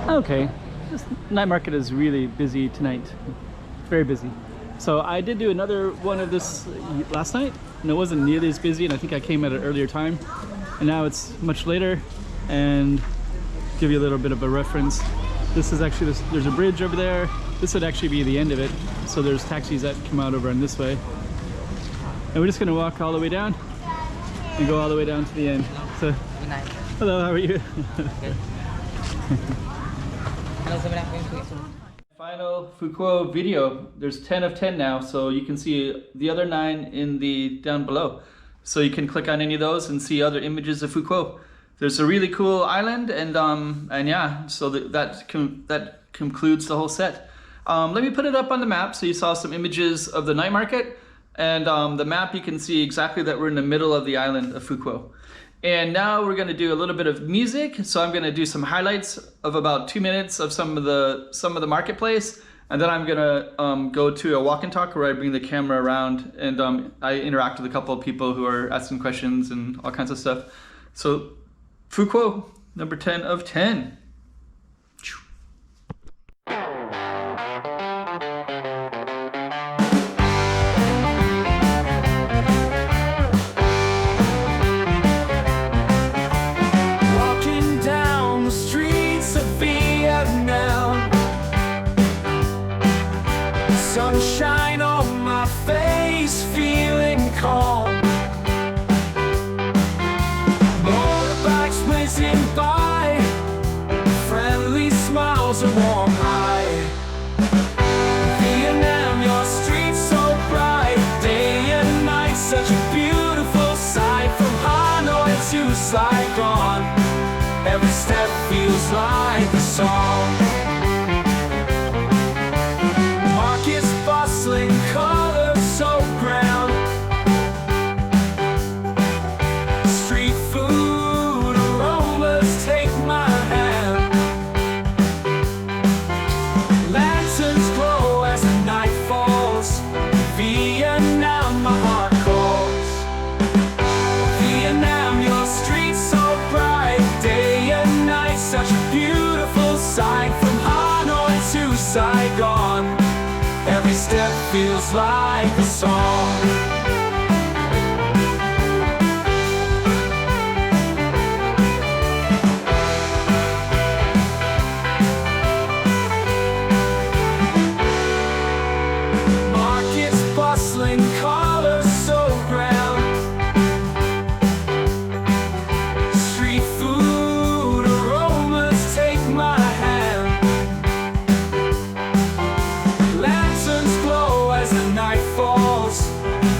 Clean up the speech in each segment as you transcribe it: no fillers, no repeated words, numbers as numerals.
Okay, this night market is really busy tonight. Very busy. So I did do another one of this last night, and it wasn't nearly as busy, and I think I came at an earlier time. And now it's much later, and give you a little bit of a reference. This is actually, there's a bridge over there. This would actually be the end of it. So there's taxis that come out over on this way. And we're just gonna walk all the way down and go all the way down to the end. So, Good night. hello, how are you? Good. Hello, Final Phu Quoc video. There's 10 of 10 now, so you can see the other 9 in the down below. So you can click on any of those and see other images of Phu Quoc. There's a really cool island, and yeah, so that concludes the whole set. Let me put it up on the map so you saw some images of the night market, and the map you can see exactly that we're in the middle of the island of Phu Quoc. And now we're going to do a little bit of music. So I'm going to do some highlights of about 2 minutes of some of the marketplace, and then I'm going to go to a walk and talk where I bring the camera around, and I interact with a couple of people who are asking questions and all kinds of stuff. So Phu Quoc, number 10 of 10. Sunshine on my face, feeling calm. Motorbikes whizzing by, friendly smiles and warm high. Vietnam, your streets so bright, day and night, such a beautiful sight. From Hanoi to Saigon, every step feels like a song. Bustling, colors so grand. Street food aromas take my hand. Lanterns glow as the night falls. Vietnam, my heart calls. Vietnam, your streets so bright, day and night, such a beautiful sight. From Hanoi to Saigon, every step feels like a song. Markets bustling, colors so grand. Street food aromas take my hand.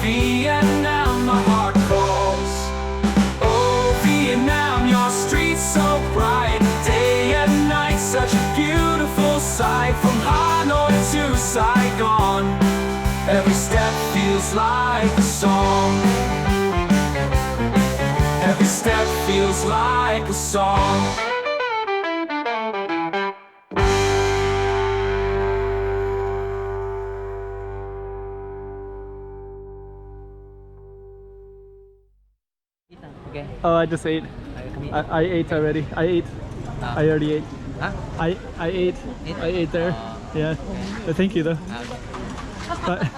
Vietnam, my heart calls. Oh, Vietnam, your streets so bright, day and night, such a beautiful sight. From Hanoi to Saigon, every step feels like a song. Every step feels like a song. Okay. Oh, I just ate. I ate already. I already ate. Huh? I ate. I ate there. Yeah. Thank you though. Okay.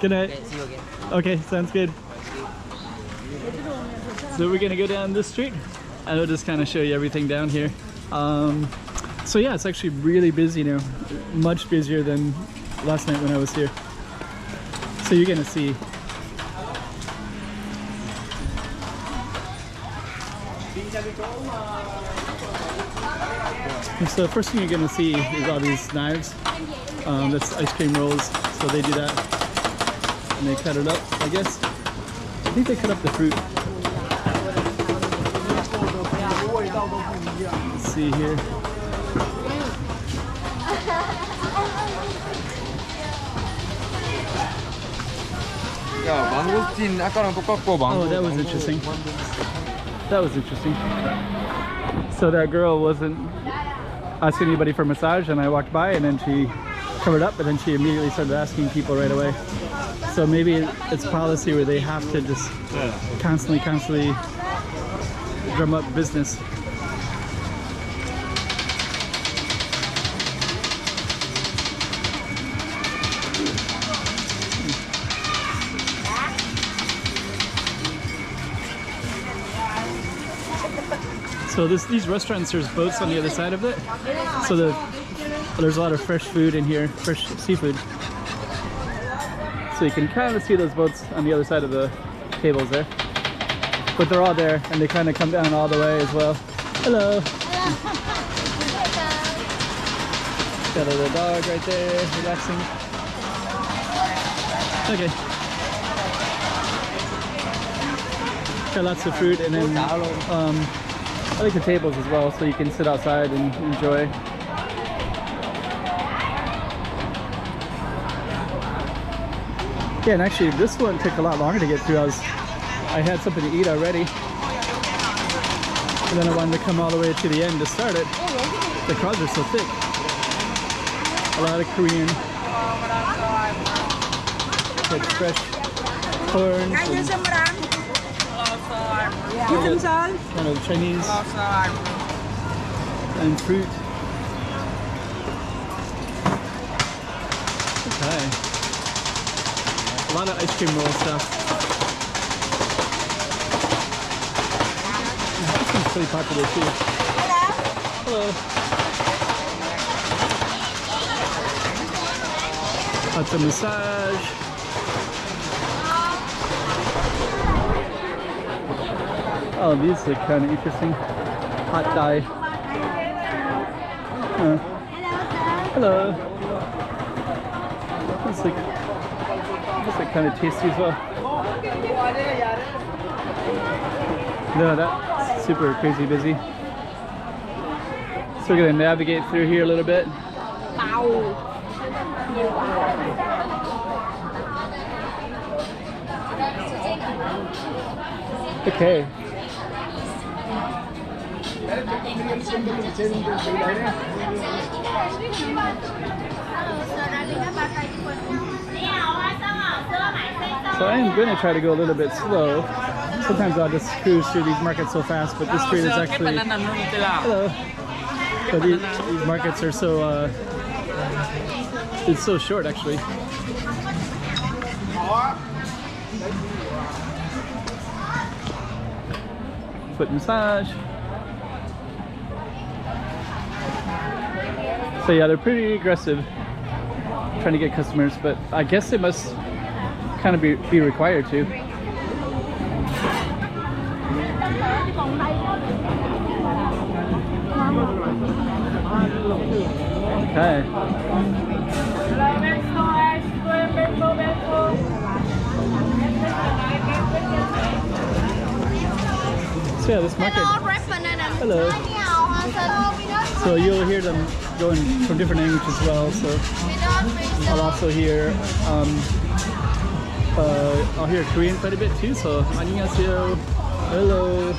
Good night. Okay, see you again. Okay, sounds good. So we're gonna go down this street, and I'll just kind of show you everything down here. So yeah, it's actually really busy now, much busier than last night when I was here. So you're gonna see. So the first thing you're gonna see is all these knives. That's ice cream rolls. So they do that, and they cut it up, I guess. I think they cut up the fruit. Let's see here. 야, 망고스틴 아까랑 똑같고 망고. Oh, that was interesting. That was interesting. So that girl wasn't asking anybody for a massage, and I walked by, and then she covered up, and then she immediately started asking people right away. So maybe it's policy where they have to just constantly drum up business. So these restaurants, there's boats on the other side of it. So there's a lot of fresh food in here, fresh seafood. So you can kind of see those boats on the other side of the tables there. But they're all there, and they kind of come down all the way as well. Hello. Got a little dog right there, relaxing. Okay. Got lots of fruit, and then I like the tables as well, so you can sit outside and enjoy. Yeah, and actually this one took a lot longer to get through. I had something to eat already, and then I wanted to come all the way to the end to start it. The crowds are so thick. A lot of Korean. Like fresh corn. Kind of Chinese and fruit. Okay. A lot of ice cream roll stuff. This one's pretty popular too. Hello. Lots of massage. Oh, these look kind of interesting. Hot dye. Hello. These look kind of tasty as well. No, that's super crazy busy. So we're gonna navigate through here a little bit. Okay. So I am going to try to go a little bit slow. Sometimes I'll just cruise through these markets so fast, but this street is actually... Hello. So these markets are so... it's so short actually. Foot massage. So yeah, they're pretty aggressive trying to get customers, but I guess they must kind of be required to. Okay. So yeah, this market. Hello. So you'll hear them going from different languages as well. So I'll also hear I'll hear Korean quite a bit too. So 안녕하세요. Hello.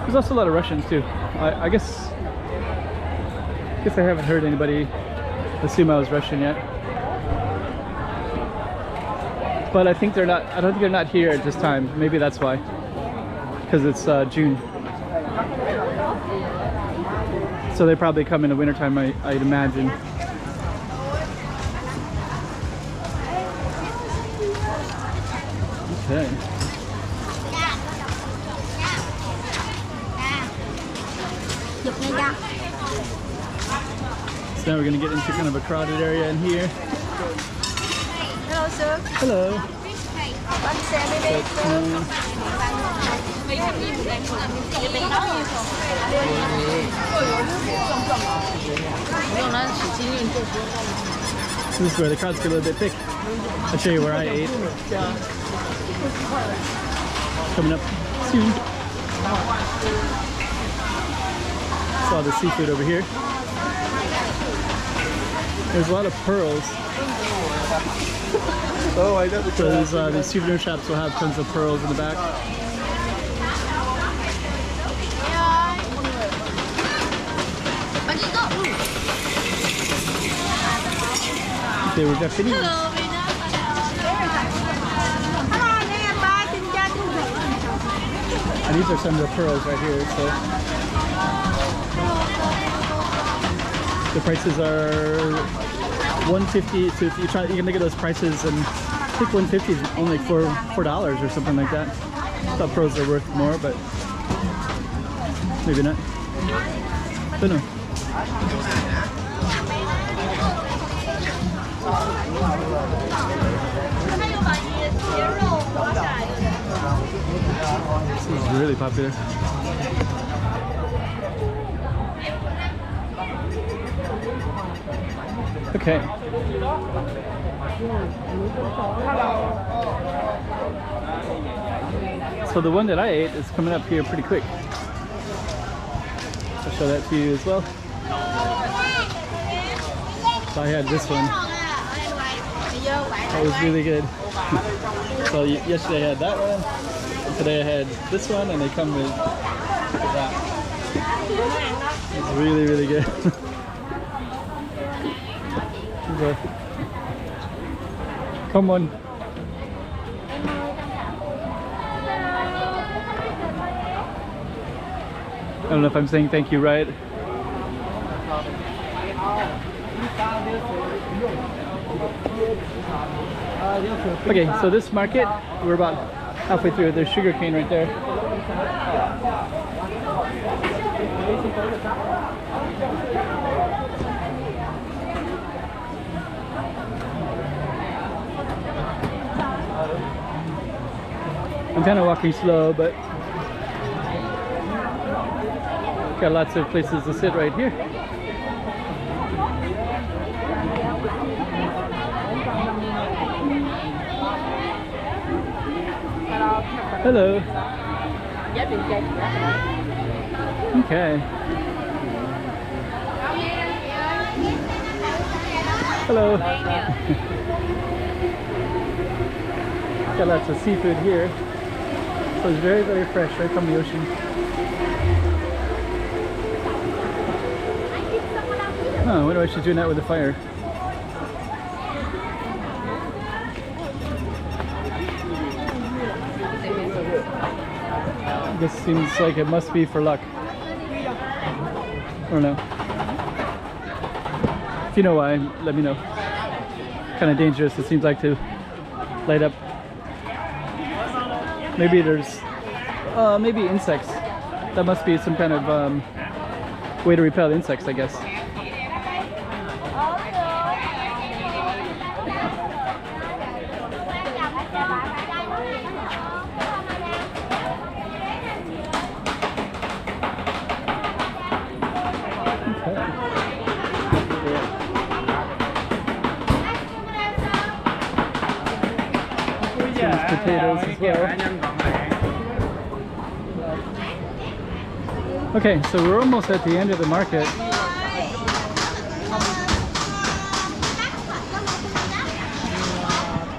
There's also a lot of Russians too. I guess I haven't heard anybody assume I was Russian yet. But I think they're not. I don't think they're not here at this time. Maybe that's why, because it's June. So they probably come in the wintertime, I'd imagine. Okay. So now we're gonna get into kind of a crowded area in here. Hello, sir. Hello. This is where the crowds get a little bit thick. I'll show you where I ate. Coming up soon. Saw the seafood over here. There's a lot of pearls. Oh, I know. So these souvenir shops will have tons of pearls in the back. Okay, we've got Finny. And these are some of the pearls right here. So the prices are $150. So if you can look at those prices and think 150 is only like $4 or something like that. I thought pearls are worth more, but maybe not. Don't know. This is really popular. Okay. So the one that I ate is coming up here pretty quick. I'll show that to you as well. So I had this one. That was really good. So yesterday I had that one. Today I had this one, and they come with that. It's really, really good. Okay. Come on. I don't know if I'm saying thank you right. Okay, so this market, we're about halfway through. There's sugar cane right there. I'm kind of walking slow, but got lots of places to sit right here. Hello. Okay. Hello. Got lots of seafood here. So it's very, very fresh right from the ocean. Oh, I wonder why she's doing that with the fire. This seems like it must be for luck. I don't know. If you know why, let me know. Kind of dangerous, it seems like, to light up. Maybe there's maybe insects. That must be some kind of way to repel insects, I guess. Potatoes as well. Okay, so we're almost at the end of the market.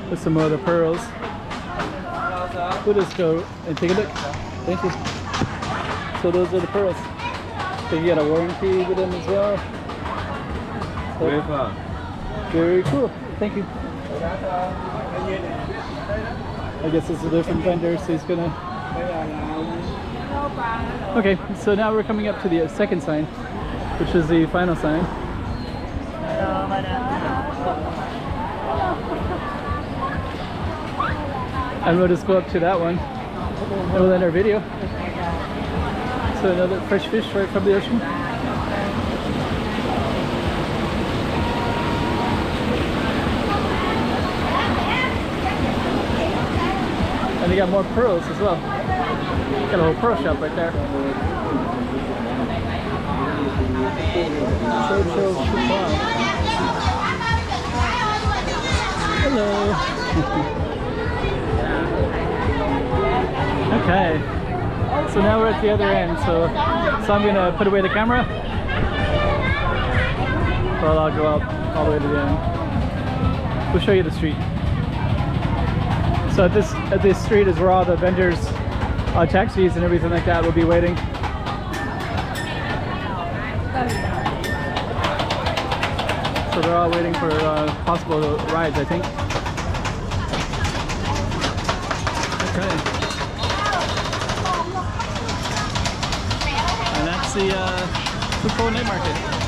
With some more of the pearls. We'll just go and take a look. Thank you. So those are the pearls. So you get a warranty with them as well. So, very cool. Thank you. I guess it's a different vendor, so he's gonna... Okay, so now we're coming up to the second sign, which is the final sign. And we'll just go up to that one, and we'll end our video. So another fresh fish right from the ocean. And they got more pearls as well. Got a whole pearl shop right there. Hello. Okay. So now we're at the other end. So I'm gonna put away the camera. Well, I'll go up all the way to the end. We'll show you the street. So at this street is where all the vendors, taxis and everything like that will be waiting. So they're all waiting for possible rides, I think. Okay. And that's the Phu Quoc night market.